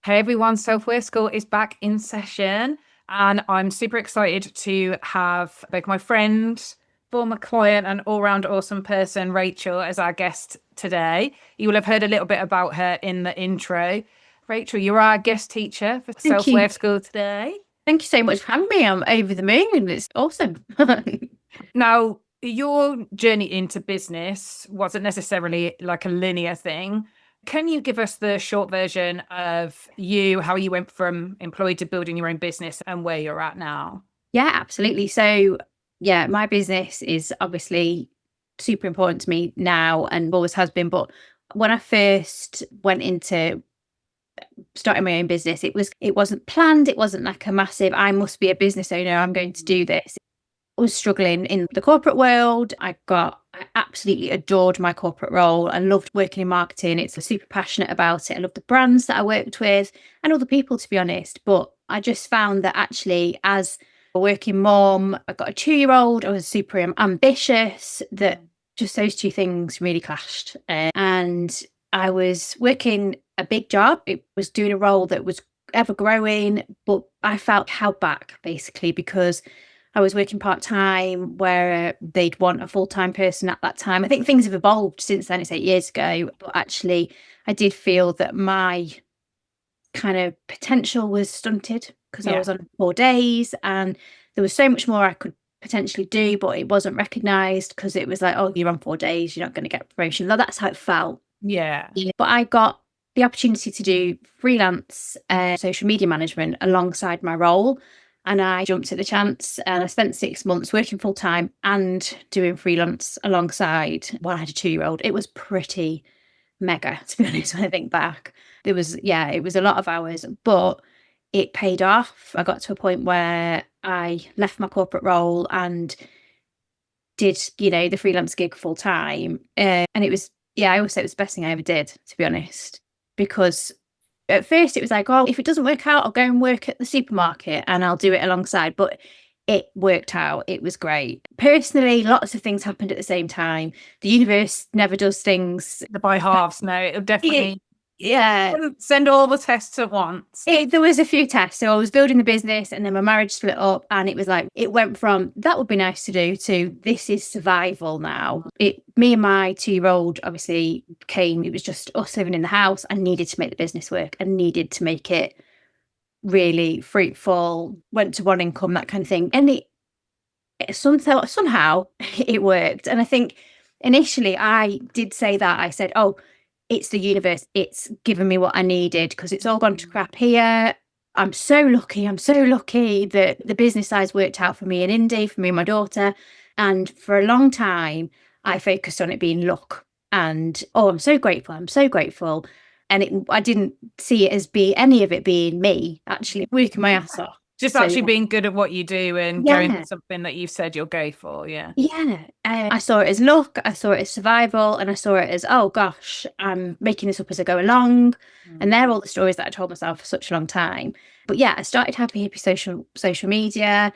Hey everyone, Self-Aware School is back in session, and I'm super excited to have both my friend, former client, and all-round awesome person, Rachel, as our guest today. You will have heard a little bit about her in the intro. Rachel, you're our guest teacher for Thank you. Self-Aware School today. Thank you so much for having me. I'm over the moon. It's awesome. Now, your journey into business wasn't necessarily like a linear thing. Can you give us the short version of you, how you went from employed to building your own business and where you're at now? Yeah, absolutely. So, yeah, my business is obviously super important to me now and always has been. But when I first went into starting my own business, it wasn't planned. It wasn't like a massive, I must be a business owner. I'm going to do this. I was struggling in the corporate world. I absolutely adored my corporate role. I loved working in marketing. It's super passionate about it. I loved the brands that I worked with and all the people, to be honest. But I just found that actually, as a working mom, I got a 2-year-old. I was super ambitious. That just those two things really clashed. And I was working a big job. It was doing a role that was ever growing, but I felt held back basically because I was working part time where they'd want a full time person at that time. I think things have evolved since then. It's 8 years ago, but actually, I did feel that my kind of potential was stunted because I Yeah. was on 4 days and there was so much more I could potentially do, but it wasn't recognized because it was like, oh, you're on 4 days, you're not going to get a promotion. Well, that's how it felt. Yeah. Yeah. But I got the opportunity to do freelance social media management alongside my role. And I jumped at the chance and I spent 6 months working full time and doing freelance alongside while I had a 2-year-old. It was pretty mega, to be honest, when I think back. It was a lot of hours, but it paid off. I got to a point where I left my corporate role and did, the freelance gig full time. And it was, yeah, I always say it was the best thing I ever did, to be honest, because at first it was like, oh, if it doesn't work out, I'll go and work at the supermarket and I'll do it alongside. But it worked out. It was great. Personally, lots of things happened at the same time. The universe never does things. The by halves. No, it'll It, definitely yeah, wouldn't send all the tests at once. there was a few tests. So I was building the business and then my marriage split up and it was like, it went from that would be nice to do to this is survival now. Me and my 2-year-old obviously came, it was just us living in the house. I needed to make the business work and needed to make it really fruitful, went to one income, that kind of thing. And somehow it worked. And I think initially I did say that. I said, oh, it's the universe. It's given me what I needed because it's all gone to crap here. I'm so lucky. I'm so lucky that the business size worked out for me and Indy, for me and my daughter. And for a long time, I focused on it being luck. And oh, I'm so grateful. I'm so grateful. And I didn't see it as be any of it being me actually working my ass off. Just So actually being good at what you do and going for yeah, something that you've said you'll go for. Yeah. yeah. I saw it as luck, I saw it as survival, and I saw it as, oh gosh, I'm making this up as I go along. And they're all the stories that I told myself for such a long time. But yeah, I started Happy Hippie social media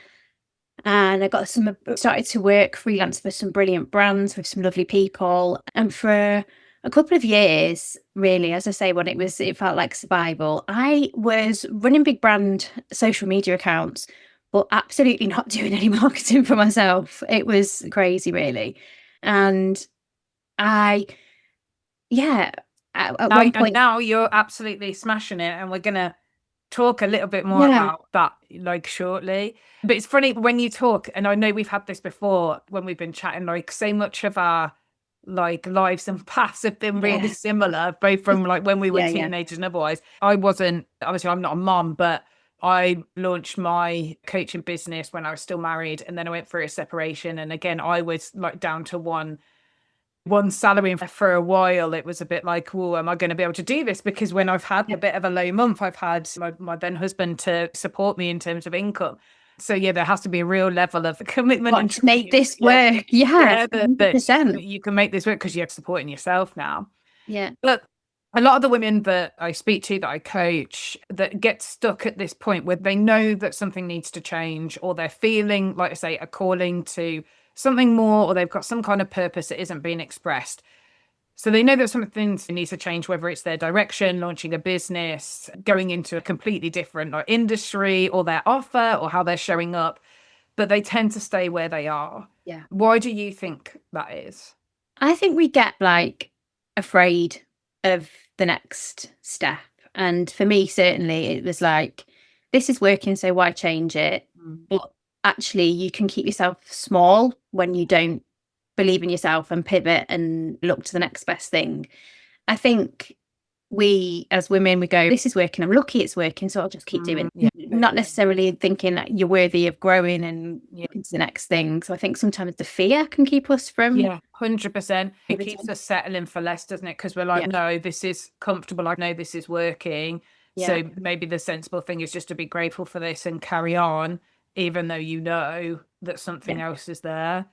and I got started to work freelance for some brilliant brands with some lovely people. And for a couple of years, really, as I say, it felt like survival. I was running big brand social media accounts, but absolutely not doing any marketing for myself. It was crazy, really. And I, yeah, at Now, one and point, now you're absolutely smashing it, and we're gonna talk a little bit more yeah, about that like shortly. But it's funny when you talk, and I know we've had this before when we've been chatting, like so much of our like lives and paths have been really yeah, similar, both from like when we were yeah, yeah, teenagers and otherwise. I wasn't, obviously, I'm not a mom, but I launched my coaching business when I was still married, and then I went through a separation. And again, I was like down to one salary, and for a while it was a bit like, oh, am I going to be able to do this? Because when I've had yeah. a bit of a low month, I've had my then husband to support me in terms of income. So yeah, there has to be a real level of commitment Got and to make trust. this Yeah, work. Yeah, yeah, that 100%. you can make this work because you're supporting yourself now. Yeah. But a lot of the women that I speak to, that I coach, that get stuck at this point where they know that something needs to change, or they're feeling, like I say, a calling to something more, or they've got some kind of purpose that isn't being expressed. So they know that something needs to change, whether it's their direction, launching a business, going into a completely different like industry, or their offer, or how they're showing up, but they tend to stay where they are. Yeah. Why do you think that is? I think we get like afraid of the next step. And for me, certainly, it was like, this is working, so why change it? But actually, you can keep yourself small when you don't believe in yourself and pivot and look to the next best thing. I think we as women, we go, this is working, I'm lucky it's working, so I'll just keep doing it. Not necessarily thinking that you're worthy of growing and into the next thing. So I think sometimes the fear can keep us from 100%. It keeps us settling for less, doesn't it? Because we're like, no, this is comfortable, I know this is working. So maybe the sensible thing is just to be grateful for this and carry on, even though you know that something else is there.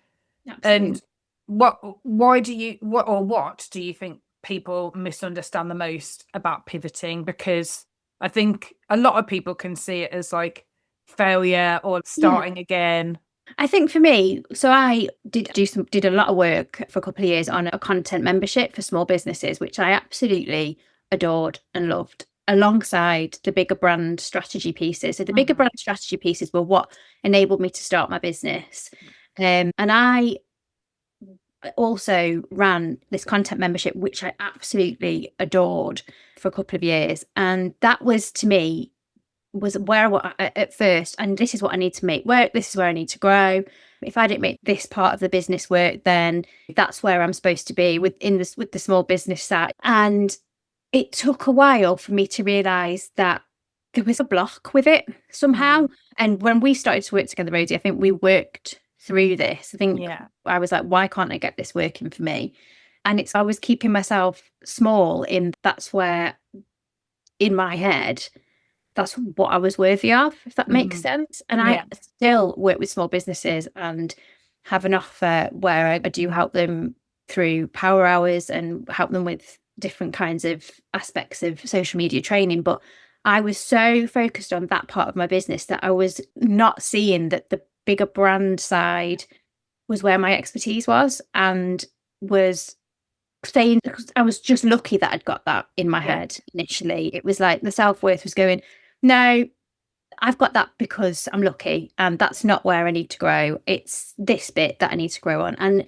Absolutely. And what do you think people misunderstand the most about pivoting? Because I think a lot of people can see it as like failure or starting again. I think for me, so I did a lot of work for a couple of years on a content membership for small businesses, which I absolutely adored and loved, alongside the bigger brand strategy pieces. So the bigger brand strategy pieces were what enabled me to start my business. And I also ran this content membership, which I absolutely adored, for a couple of years. And that was, to me, was where at first, and this is what I need to make work, this is where I need to grow. If I didn't make this part of the business work, then that's where I'm supposed to be with the small business side. And it took a while for me to realize that there was a block with it somehow. And when we started to work together, Rosie, I think we worked through this. I think I was like, why can't I get this working for me? And I was keeping myself small, that's where, in my head, that's what I was worthy of, if that makes sense. And I still work with small businesses and have an offer where I do help them through power hours and help them with different kinds of aspects of social media training. But I was so focused on that part of my business that I was not seeing that the bigger brand side was where my expertise was, and was saying, I was just lucky that I'd got that in my head initially. It was like the self-worth was going, no, I've got that because I'm lucky, and that's not where I need to grow. It's this bit that I need to grow on. And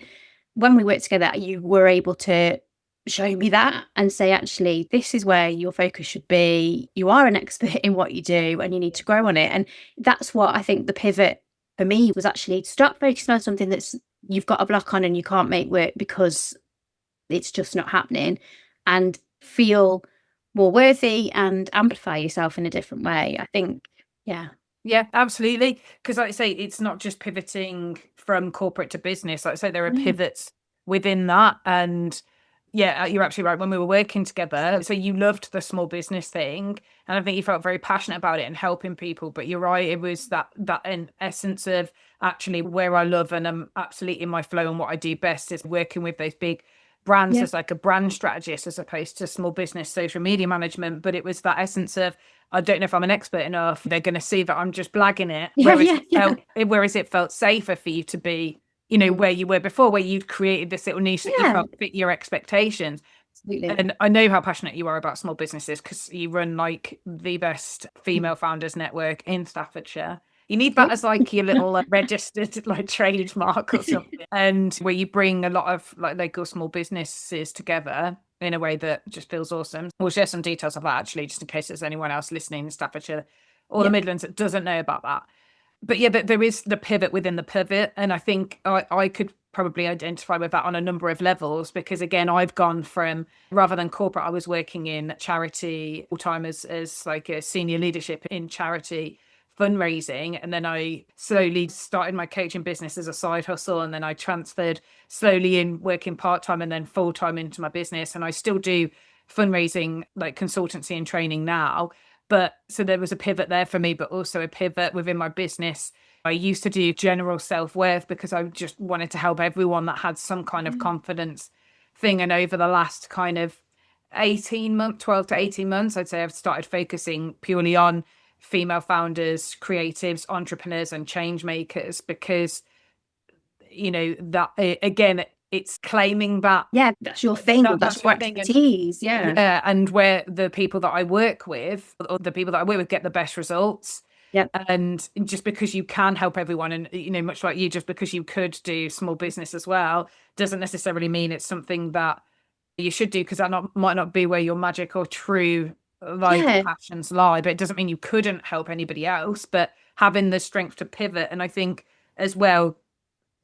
when we worked together, you were able to show me that and say, actually, this is where your focus should be. You are an expert in what you do and you need to grow on it. And that's what I think the pivot for me was, actually to start focusing on something that's you've got a block on and you can't make work because it's just not happening, and feel more worthy and amplify yourself in a different way. I think, yeah, absolutely. Because like I say, it's not just pivoting from corporate to business. Like I say, there are pivots within that. And yeah, you're absolutely right. When we were working together, so you loved the small business thing, and I think you felt very passionate about it and helping people. But you're right, it was that in essence of actually where I love and I'm absolutely in my flow, and what I do best is working with those big brands as like a brand strategist, as opposed to small business social media management. But it was that essence of, I don't know if I'm an expert enough, they're going to see that I'm just blagging it, whereas it felt safer for you to be, you know, where you were before, where you'd created this little niche that you felt fit your expectations. absolutely. And I know how passionate you are about small businesses, because you run like the best female founders network in Staffordshire. You need that as like your little registered like trademark or something, and where you bring a lot of like local small businesses together in a way that just feels awesome. We'll share some details of that, actually, just in case there's anyone else listening in Staffordshire or the Midlands that doesn't know about that. But yeah, but there is the pivot within the pivot, and I think I could probably identify with that on a number of levels, because again, I've gone from, rather than corporate, I was working in charity full time as like a senior leadership in charity fundraising, and then I slowly started my coaching business as a side hustle, and then I transferred slowly in working part-time and then full-time into my business, and I still do fundraising like consultancy and training now. But so there was a pivot there for me, but also a pivot within my business. I used to do general self-worth because I just wanted to help everyone that had some kind of confidence thing. And over the last kind of 12 to 18 months, I'd say I've started focusing purely on female founders, creatives, entrepreneurs, and change makers, because, you know, that again, it's claiming that. Yeah, that's your thing. That's your your thing. expertise. Yeah. Yeah, and where the people that I work with, or the people that I work with, get the best results. Yeah. And just because you can help everyone, and much like you, just because you could do small business as well, doesn't necessarily mean it's something that you should do, because that might not be where your magic or true passions lie. But it doesn't mean you couldn't help anybody else. But having the strength to pivot, and I think as well,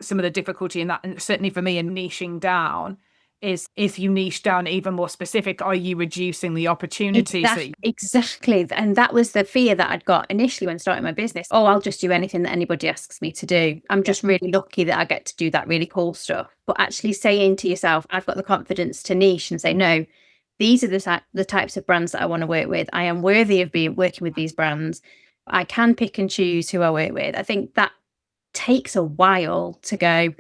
some of the difficulty in that, and certainly for me, in niching down, is if you niche down even more specific, are you reducing the opportunities? Exactly. And that was the fear that I'd got initially when starting my business. Oh, I'll just do anything that anybody asks me to do. I'm just really lucky that I get to do that really cool stuff. But actually saying to yourself, I've got the confidence to niche and say, no, these are the types of brands that I want to work with. I am worthy of working with these brands. I can pick and choose who I work with. I think that takes a while to go,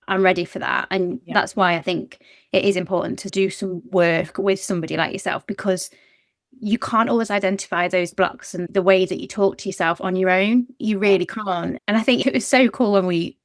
I'm ready for that. And that's why I think it is important to do some work with somebody like yourself, because you can't always identify those blocks and the way that you talk to yourself on your own. You really can't. And I think it was so cool when we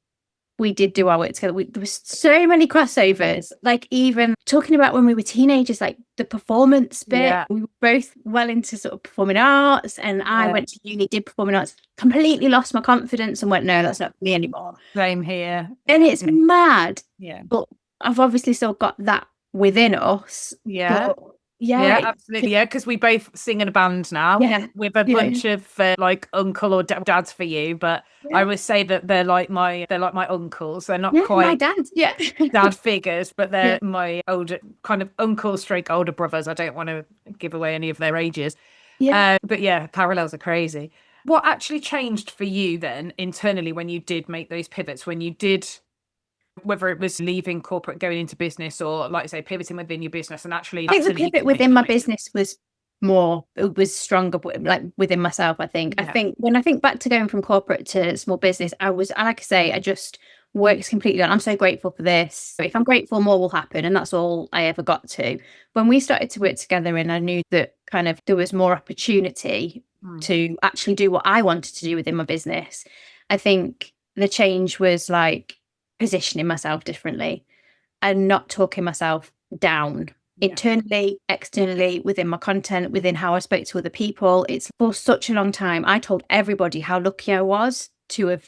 did do our work together. There was so many crossovers, like even talking about when we were teenagers, like the performance bit. Yeah. We were both well into sort of performing arts, and I went to uni, did performing arts, completely lost my confidence and went, no, that's not for me anymore. Same here. And it's mad. Yeah. But I've obviously still got that within us. Yeah. Yeah, absolutely. Yeah, because we both sing in a band now. Yeah, with a bunch of like uncle or dads for you, but I would say that they're like my uncles. They're not quite my dad. Yeah, dad figures, but they're my older kind of uncle / older brothers. I don't want to give away any of their ages. Yeah, but yeah, parallels are crazy. What actually changed for you then internally when you did make those pivots? When you did, whether it was leaving corporate, going into business, or like I say, pivoting within your business, and actually, I think the pivot within my business was stronger, like within myself. I think when I think back to going from corporate to small business, like I say, I just worked completely on, I'm so grateful for this. If I'm grateful, more will happen. And that's all I ever got to. When we started to work together, and I knew that kind of there was more opportunity to actually do what I wanted to do within my business, I think the change was like positioning myself differently and not talking myself down internally, externally, within my content, within how I spoke to other people. It's for such a long time I told everybody how lucky I was to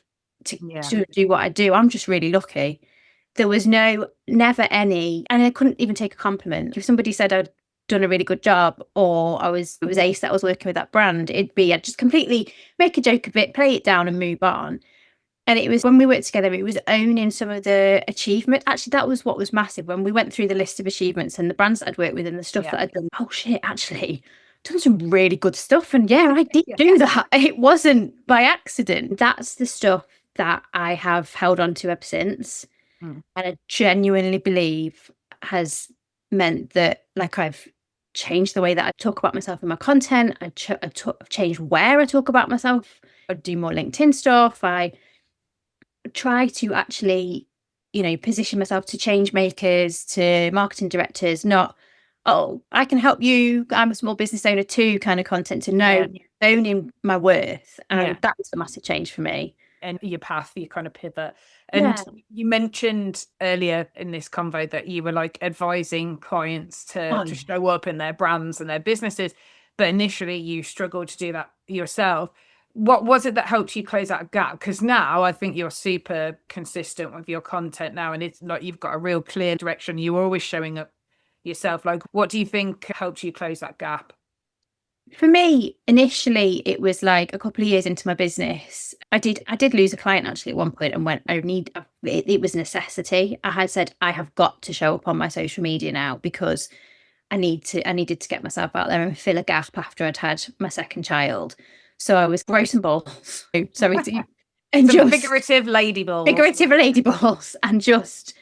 do what I do. I'm just really lucky. There was never any, and I couldn't even take a compliment. If somebody said I'd done a really good job, or it was ace that I was working with that brand, it'd be, I'd just completely make a joke of it, play it down and move on. And it was when we worked together, it was owning some of the achievement. Actually, that was what was massive. When we went through the list of achievements and the brands that I'd worked with and the stuff that I'd done, oh shit, actually done some really good stuff. And I did do that. It wasn't by accident. That's the stuff that I have held on to ever since. And I genuinely believe has meant that, like, I've changed the way that I talk about myself in my content. I've changed where I talk about myself. I do more LinkedIn stuff. I try to actually, position myself to change makers, to marketing directors, not, oh, I can help you, I'm a small business owner too, kind of content, to owning my worth. And that was a massive change for me. And your path, your kind of pivot. And you mentioned earlier in this convo that you were like advising clients to show up in their brands and their businesses, but initially you struggled to do that yourself. What was it that helped you close that gap? Because now I think you're super consistent with your content now, and it's like you've got a real clear direction. You're always showing up yourself. Like, what do you think helped you close that gap? For me, initially, it was like a couple of years into my business. I did lose a client actually at one point, and went, it was a necessity. I had said, I have got to show up on my social media now, because I needed to get myself out there and fill a gap after I'd had my second child. So I was gross and balls. Sorry to and just figurative lady balls, and just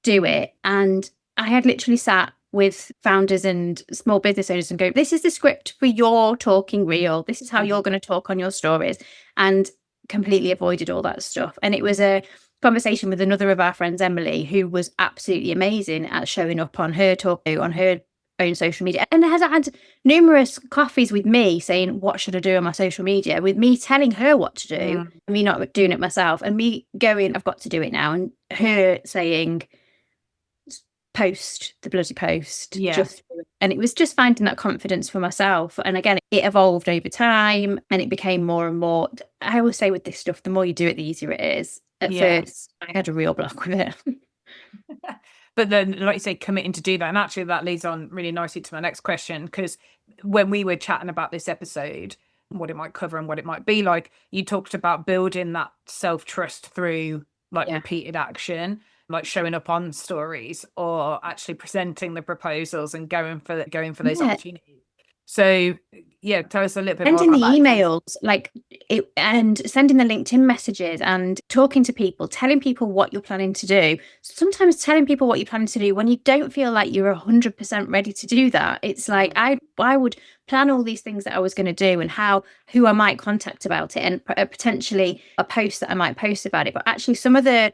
do it. And I had literally sat with founders and small business owners and go, this is the script for your talking reel. This is how you're going to talk on your stories, and completely avoided all that stuff. And it was a conversation with another of our friends, Emily, who was absolutely amazing at showing up on her on her own social media, and has had numerous coffees with me saying, what should I do on my social media, with me telling her what to do, me not doing it myself, and me going, I've got to do it now, and her saying, post the bloody post. Yeah. And it was just finding that confidence for myself. And again, it evolved over time and it became more and more. I always say with this stuff, the more you do it, the easier it is. At first, I had a real block with it. But then, like you say, committing to do that. And actually, that leads on really nicely to my next question, because when we were chatting about this episode, what it might cover and what it might be like, you talked about building that self-trust through like repeated action, like showing up on stories or actually presenting the proposals and going for those opportunities. So yeah, tell us a little bit more Sending about the that. emails, like it, and sending the LinkedIn messages and talking to people, telling people what you're planning to do. Sometimes telling people what you're planning to do when you don't feel like you're 100% ready to do that. It's like I would plan all these things that I was going to do and who I might contact about it, and potentially a post that I might post about it. But actually, some of the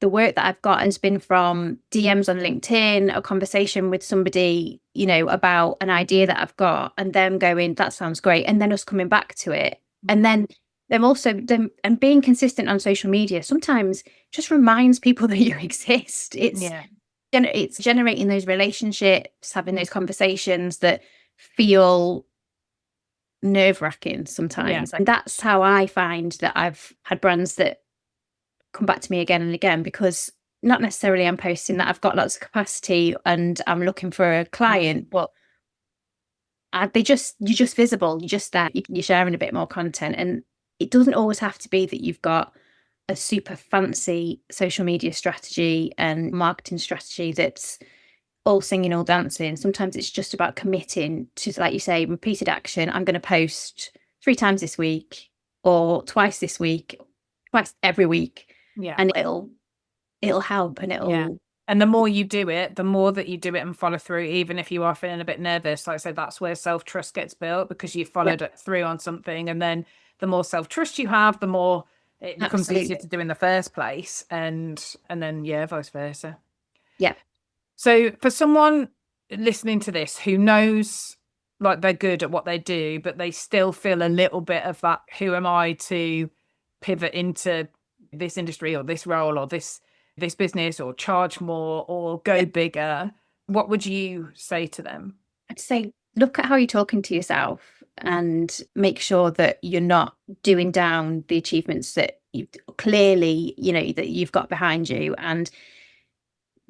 work that I've got has been from DMs on LinkedIn, a conversation with somebody, you know, about an idea that I've got, and them going, that sounds great. And then us coming back to it. And then them also, and being consistent on social media sometimes just reminds people that you exist. It's generating those relationships, having those conversations that feel nerve-wracking sometimes. And that's how I find that I've had brands that come back to me again and again, because not necessarily I'm posting that I've got lots of capacity and I'm looking for a client, but you're just visible, you're just there, you're sharing a bit more content. And it doesn't always have to be that you've got a super fancy social media strategy and marketing strategy that's all singing, all dancing. Sometimes it's just about committing to, like you say, repeated action. I'm going to post 3 times this week, or twice this week, twice every week. And it'll help, and and the more you do it, the more that you do it and follow through, even if you are feeling a bit nervous. Like I said, that's where self-trust gets built, because you followed it through on something. And then the more self-trust you have, the more it becomes easier to do in the first place. And then vice versa. So for someone listening to this who knows like they're good at what they do, but they still feel a little bit of that, who am I to pivot into this industry or this role or this business, or charge more or go bigger, what would you say to them? I'd say look at how you're talking to yourself and make sure that you're not doing down the achievements that you clearly, you know, that you've got behind you, and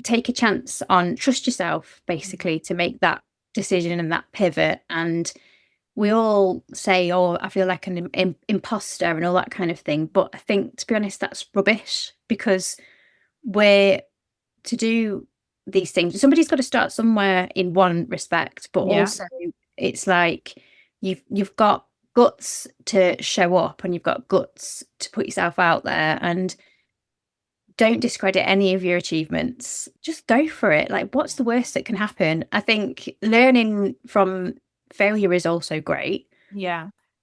take a chance on, trust yourself basically to make that decision and that pivot. And we all say, oh, I feel like an imposter and all that kind of thing. But I think, to be honest, that's rubbish, because we're to do these things. Somebody's got to start somewhere in one respect, but also it's like you've got guts to show up, and you've got guts to put yourself out there, and don't discredit any of your achievements. Just go for it. Like, what's the worst that can happen? I think learning from failure is also great.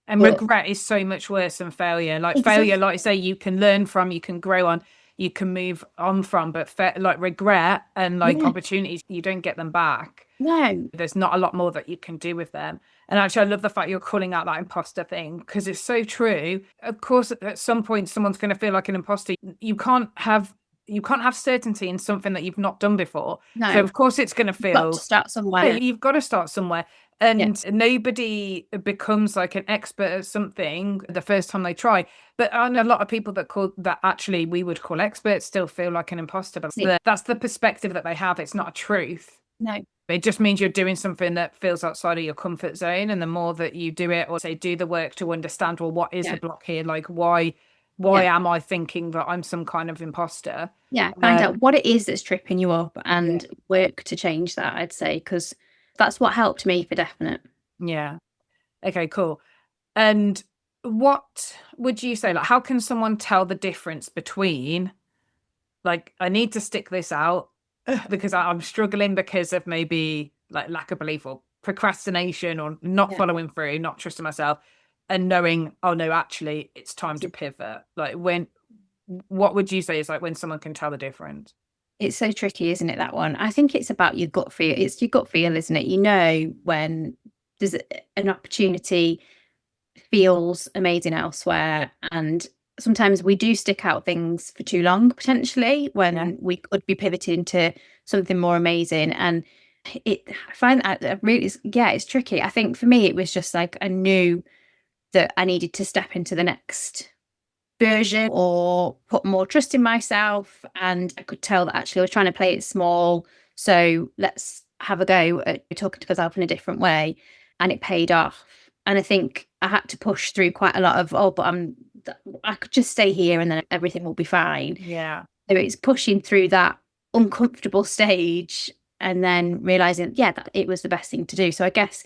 And regret is so much worse than failure. Like failure, like I say, you can learn from, you can grow on, you can move on from, but like regret and like opportunities, you don't get them back. There's not a lot more that you can do with them. And actually, I love the fact you're calling out that imposter thing, because it's so true. Of course, at some point, someone's going to feel like an imposter. You can't have certainty in something that you've not done before. So of course it's going to feel. You've got to start somewhere. You've got to start somewhere. And nobody becomes like an expert at something the first time they try. But I know a lot of people that actually we would call experts still feel like an imposter. But that's the perspective that they have. It's not a truth. No. It just means you're doing something that feels outside of your comfort zone. And the more that you do it, or say do the work to understand, well, what is the block here? Like, why am I thinking that I'm some kind of imposter? Find out what it is that's tripping you up and work to change that, I'd say, because that's what helped me for definite. Okay, cool. And what would you say, like, how can someone tell the difference between, like, I need to stick this out because I'm struggling because of maybe like lack of belief or procrastination or not following through, not trusting myself, and knowing, oh no, actually it's time to pivot? Like, what would you say is like when someone can tell the difference? It's so tricky, isn't it, that one? I think it's about your gut feel. It's your gut feel, isn't it? You know, when there's an opportunity feels amazing elsewhere, and sometimes we do stick out things for too long, potentially, when we could be pivoting to something more amazing. And I find that really, it's tricky. I think for me, it was just like I knew that I needed to step into the next version or put more trust in myself. And I could tell that actually I was trying to play it small. So let's have a go at talking to myself in a different way. And it paid off. And I think I had to push through quite a lot of, I could just stay here and then everything will be fine. Yeah. So it's pushing through that uncomfortable stage and then realizing, that it was the best thing to do. So I guess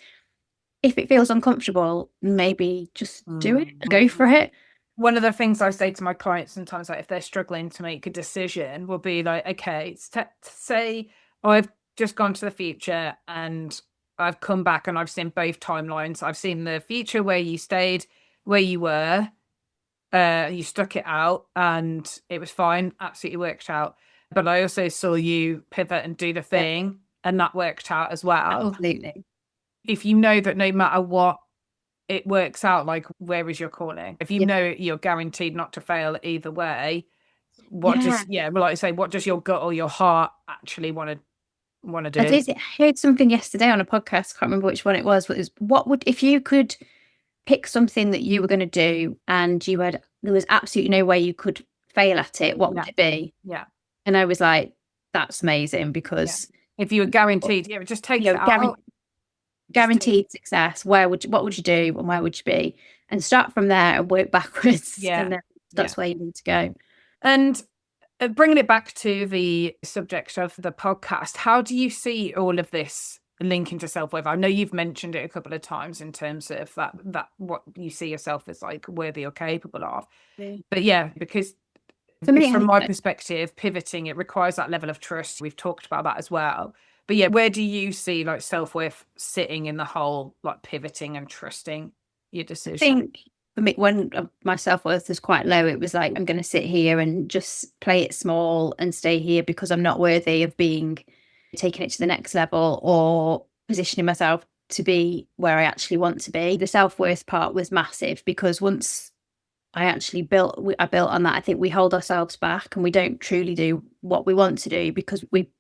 if it feels uncomfortable, maybe just do it, go for it. One of the things I say to my clients sometimes, like if they're struggling to make a decision, will be like, okay, say I've just gone to the future and I've come back and I've seen both timelines. I've seen the future where you stayed where you were, you stuck it out and it was fine, absolutely worked out. But I also saw you pivot and do the thing and that worked out as well. Absolutely. If you know that no matter what, it works out, like, where is your calling? If you know you're guaranteed not to fail either way, what does like I say, what does your gut or your heart actually want to do? I heard something yesterday on a podcast, I can't remember which one it was, but it was, what would, if you could pick something that you were going to do and there was absolutely no way you could fail at it, what would it be? Yeah. And I was like, that's amazing, because if you were guaranteed, it just takes it out. Guaranteed success, what would you do and where would you be? And start from there and work backwards. And then that's where you need to go. And bringing it back to the subject of the podcast, how do you see all of this linking to self-worth? I know you've mentioned it a couple of times in terms of that what you see yourself as like worthy or capable of. But because for me, from my perspective, pivoting, it requires that level of trust. We've talked about that as well. But where do you see like self-worth sitting in the whole like pivoting and trusting your decision? I think for me, when my self-worth was quite low, it was like, I'm going to sit here and just play it small and stay here because I'm not worthy of taking it to the next level or positioning myself to be where I actually want to be. The self-worth part was massive, because once I built on that, I think we hold ourselves back and we don't truly do what we want to do because we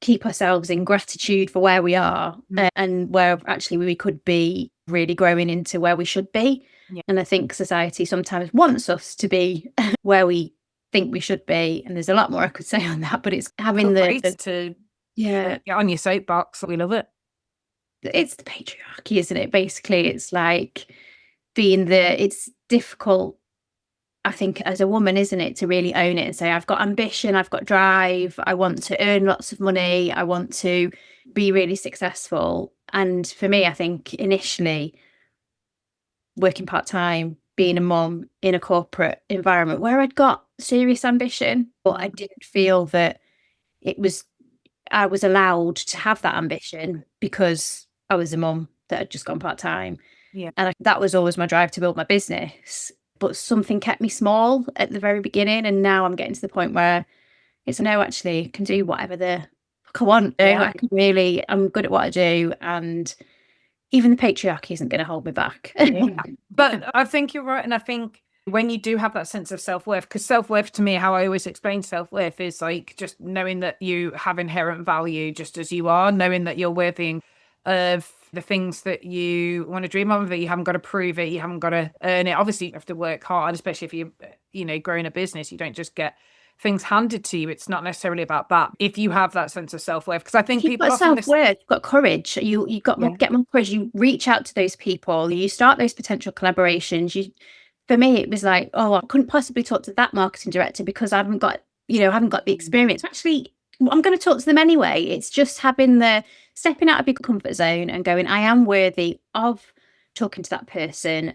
keep ourselves in gratitude for where we are and where actually we could be really growing into where we should be. And I think society sometimes wants us to be where we think we should be. And there's a lot more I could say on that, but it's having to get on your soapbox. We love it. It's the patriarchy, isn't it? Basically, it's like it's difficult, I think, as a woman, isn't it, to really own it and say, I've got ambition, I've got drive, I want to earn lots of money, I want to be really successful. And for me, I think initially working part-time, being a mom in a corporate environment where I'd got serious ambition, but I didn't feel that I was allowed to have that ambition because I was a mom that had just gone part-time. And that was always my drive to build my business. But something kept me small at the very beginning. And now I'm getting to the point where it's no, actually, I can do whatever the fuck I want. I'm good at what I do. And even the patriarchy isn't going to hold me back. But I think you're right. And I think when you do have that sense of self-worth, because self-worth to me, how I always explain self-worth is like just knowing that you have inherent value just as you are, knowing that you're worthy of the things that you want to dream of, that you haven't got to prove it, you haven't got to earn it. Obviously, you have to work hard, especially if you're growing a business. You don't just get things handed to you. It's not necessarily about that. If you have that sense of self-worth, because I think you've got self-worth, you've got courage. You got to get more courage. You reach out to those people. You start those potential collaborations. For me, it was like, I couldn't possibly talk to that marketing director because I haven't got the experience. Actually, I'm going to talk to them anyway. It's just having stepping out of your comfort zone and going, I am worthy of talking to that person,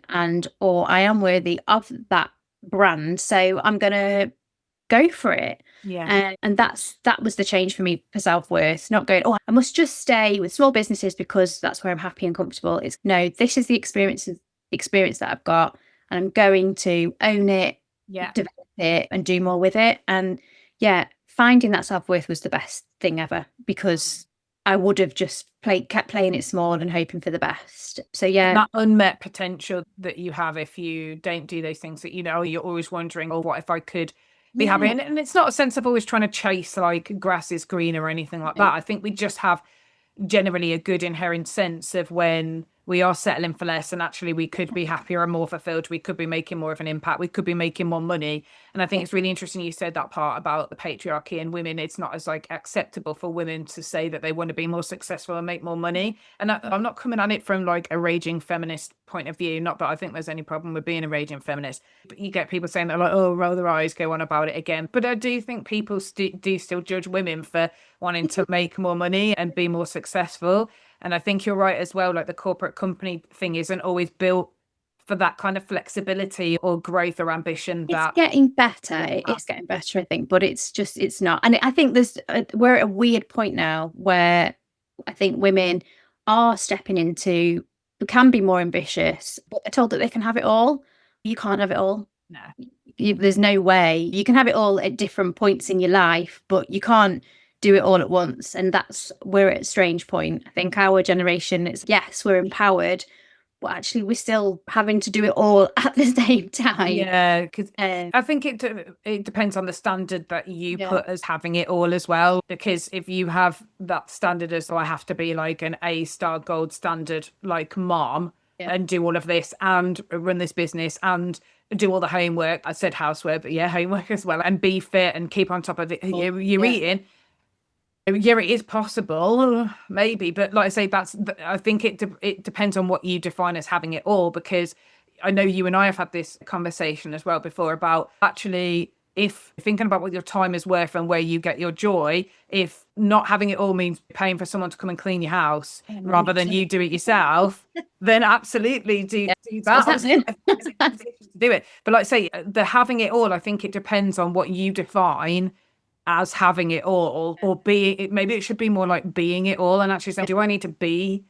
or I am worthy of that brand. So I'm going to go for it. And that was the change for me for self-worth, not going, I must just stay with small businesses because that's where I'm happy and comfortable. It's no, this is the experience that I've got, and I'm going to own it, develop it and do more with it. And finding that self-worth was the best thing ever, because I would have just kept playing it small and hoping for the best. So that unmet potential that you have if you don't do those things that you're always wondering, what if I could be happy. Yeah. And it's not a sense of always trying to chase like grass is greener or anything like that. I think we just have generally a good inherent sense of when we are settling for less and actually we could be happier and more fulfilled, we could be making more of an impact, we could be making more money. And I think it's really interesting you said that part about the patriarchy and women. It's not as like acceptable for women to say that they want to be more successful and make more money. And I'm not coming at it from like a raging feminist point of view, not that I think there's any problem with being a raging feminist, but you get people saying that like, oh, roll their eyes, go on about it again. But I do think people do still judge women for wanting to make more money and be more successful. And I think you're right as well. Like the corporate company thing isn't always built for that kind of flexibility or growth or ambition. It's getting better. It's getting better, I think, but it's not. And I think we're at a weird point now where I think women are stepping into, can be more ambitious, but they're told that they can have it all. You can't have it all. No. There's no way. You can have it all at different points in your life, but you can't do it all at once. And we're at a strange point. I think our generation is, yes, we're empowered, but actually we're still having to do it all at the same time. Yeah, because I think it depends on the standard that you put as having it all as well. Because if you have that standard as, I have to be like an A-star gold standard like mom and do all of this and run this business and do all the homework. I said housework, but homework as well, and be fit and keep on top of it. You're eating. Yeah, it is possible, maybe, but like I say, I think it depends on what you define as having it all, because I know you and I have had this conversation as well before about actually, if thinking about what your time is worth and where you get your joy, if not having it all means paying for someone to come and clean your house rather than you do it yourself, then absolutely do that. Do it. But like I say, the having it all, I think it depends on what you define as having it all, or maybe it should be more like being it all, and actually saying, do I need to be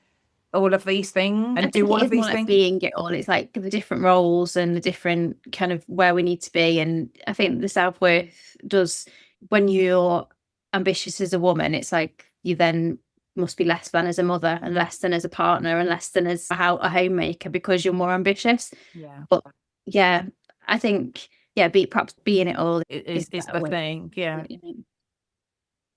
all of these things and do all of these things? Like being it all. It's like the different roles and the different kind of where we need to be. And I think the self-worth does, when you're ambitious as a woman, it's like you then must be less than as a mother and less than as a partner and less than as a homemaker because you're more ambitious. But I think perhaps being it all is the thing.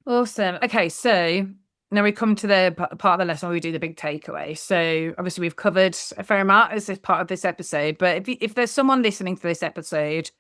Awesome. Okay, so now we come to the part of the lesson where we do the big takeaway. So obviously we've covered a fair amount as this part of this episode, but if there's someone listening to this episode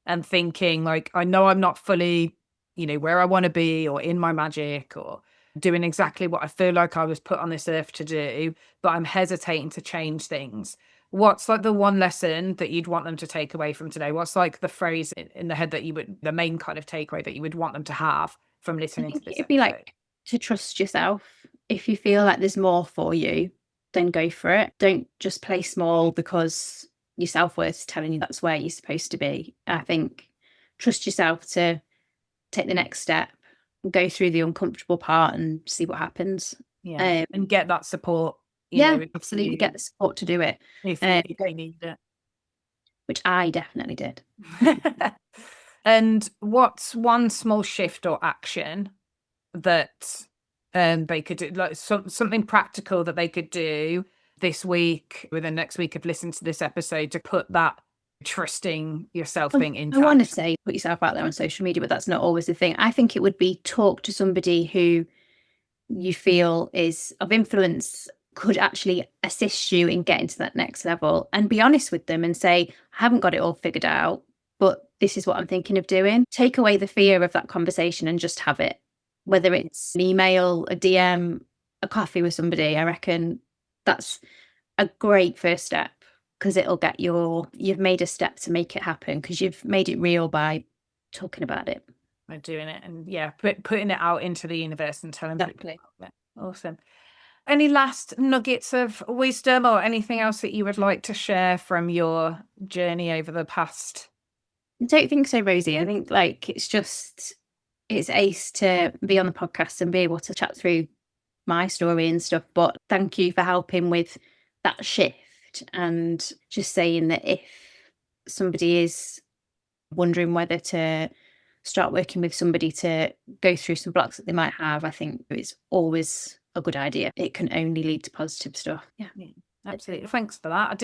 and thinking like, I know I'm not fully, where I want to be or in my magic or doing exactly what I feel like I was put on this earth to do, but I'm hesitating to change things, what's like the one lesson that you'd want them to take away from today? What's like the phrase in the head that the main kind of takeaway that you would want them to have from listening to this? It'd be like to trust yourself. If you feel like there's more for you, then go for it. Don't just play small because your self-worth is telling you that's where you're supposed to be. I think trust yourself to take the next step, go through the uncomfortable part and see what happens. And get that support. Absolutely get the support to do it. If they need it. Which I definitely did. And what's one small shift or action that they could do, like something practical that they could do this week, within next week of listening to this episode, to put that trusting yourself thing into? I want to say put yourself out there on social media, but that's not always the thing. I think it would be talk to somebody who you feel is of influence, could actually assist you in getting to that next level, and be honest with them and say, I haven't got it all figured out, but this is what I'm thinking of doing. Take away the fear of that conversation and just have it. Whether it's an email, a DM, a coffee with somebody, I reckon that's a great first step, because it'll get you've made a step to make it happen, because you've made it real by talking about it. By doing it and putting it out into the universe and telling people about it. Awesome. Any last nuggets of wisdom or anything else that you would like to share from your journey over the past? I don't think so, Rosie. I think it's ace to be on the podcast and be able to chat through my story and stuff. But thank you for helping with that shift, and just saying that if somebody is wondering whether to start working with somebody to go through some blocks that they might have, I think it's always a good idea. It can only lead to positive stuff. Absolutely. Thanks for that.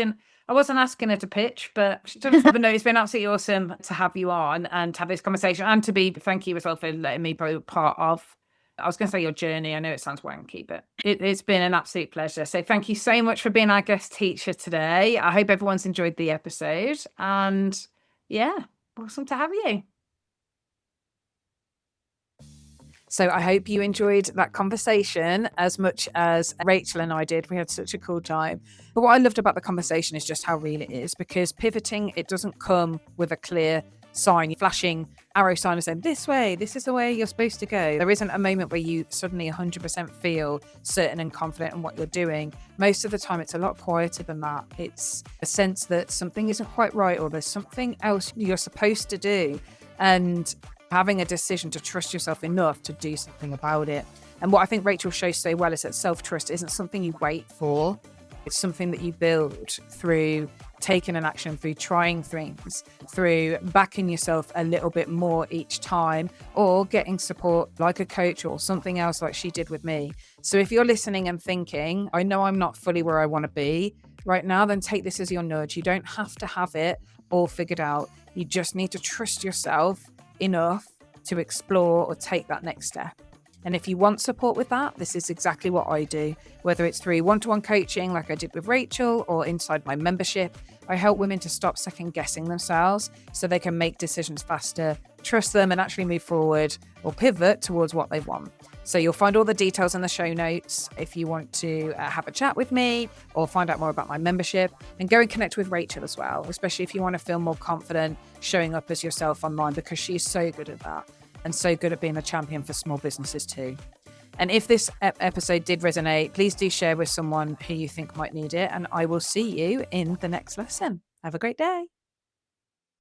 I wasn't asking her to pitch, but she does have a note. It's been absolutely awesome to have you on and to have this conversation and thank you as well for letting me be part of, I was going to say your journey. I know it sounds wanky, but it's been an absolute pleasure. So thank you so much for being our guest teacher today. I hope everyone's enjoyed the episode, and yeah, awesome to have you. So I hope you enjoyed that conversation as much as Rachel and I did. We had such a cool time. But what I loved about the conversation is just how real it is, because pivoting, it doesn't come with a clear sign, flashing arrow sign and saying, this way, this is the way you're supposed to go. There isn't a moment where you suddenly 100% feel certain and confident in what you're doing. Most of the time, it's a lot quieter than that. It's a sense that something isn't quite right, or there's something else you're supposed to do. And having a decision to trust yourself enough to do something about it. And what I think Rachel shows so well is that self-trust isn't something you wait for. It's something that you build through taking an action, through trying things, through backing yourself a little bit more each time, or getting support like a coach or something else like she did with me. So if you're listening and thinking, I know I'm not fully where I want to be right now, then take this as your nudge. You don't have to have it all figured out. You just need to trust yourself enough to explore or take that next step. And if you want support with that, this is exactly what I do. Whether it's through one-to-one coaching like I did with Rachel, or inside my membership, I help women to stop second guessing themselves so they can make decisions faster, trust them, and actually move forward or pivot towards what they want. So you'll find all the details in the show notes if you want to have a chat with me or find out more about my membership, and go and connect with Rachel as well, especially if you want to feel more confident showing up as yourself online, because she's so good at that and so good at being a champion for small businesses too. And if this episode did resonate, please do share with someone who you think might need it, and I will see you in the next lesson. Have a great day.